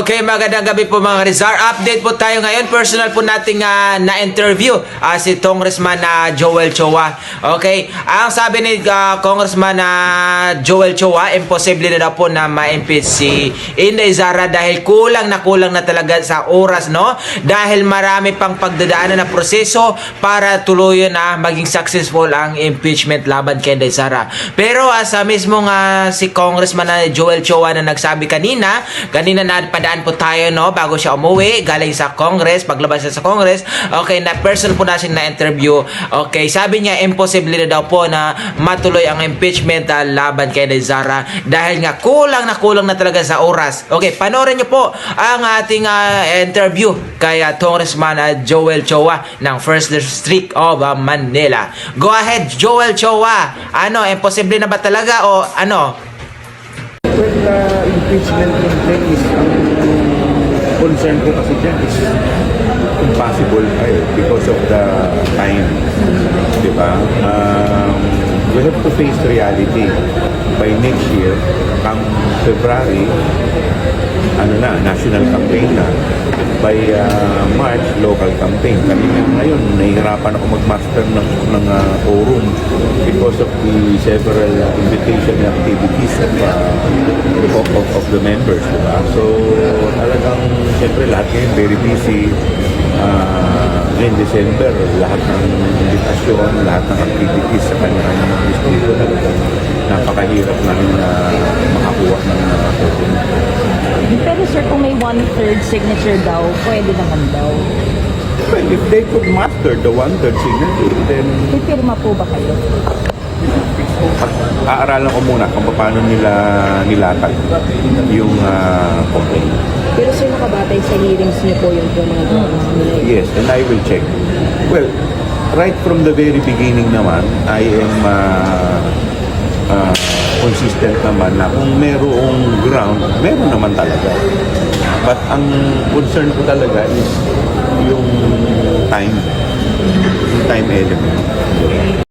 Okay, magandang gabi po mga Rizar. Update po tayo ngayon. Personal po nating na-interview si Congressman Joel Chua. Okay, ang sabi ni Congressman Joel Chua, imposible na daw po na ma-impeach si Inday Sara dahil kulang na talaga sa oras, no? Dahil marami pang pagdadaanan na proseso para tuluyan na maging successful ang impeachment laban kay Inday Sara. Pero sa mismong si Congressman Joel Chua na nagsabi kanina na padaan po tayo, no, bago siya umuwi galing sa Congress, paglabas siya sa Congress. Okay, na person po natin na interview. Okay, sabi niya imposible na daw po na matuloy ang impeachment laban kay Inday Sara dahil nga kulang na talaga sa oras. Okay, panoorin niyo po ang ating interview kay Congressman Joel Chua ng 1st District of Manila. Go ahead, Joel Chua. Ano, imposible na ba talaga o ano? Well, impeachment complaint is concern ko kasi dyan is impossible because of the time. Diba? We have to face reality. By next year, come February, national campaign na. By March, local campaign. Ngayon, nahihirapan ako mag-master ng quorum because of the several invitation activities of the members. Diba? So, talagang, siyempre, lahat ngayon very busy. In December, lahat ng invitasyon, lahat ng activities sa kanya-kanya ng distrito, talagang napakahirap namin na makakuha ng quorum. Pero sir, kung may 1/3 signature daw, pwede naman daw. Well, if they could master the 1/3 signature, then Pipirma po ba kayo? aaralan ko muna kung paano nila nilatag yung complaint. Pero sir, nakabatay sa hearings niyo po yung mga Yes, and I will check. Well, right from the very beginning naman, I am consistent naman na kung merong ground, meron naman talaga. But ang concern ko talaga is yung time element.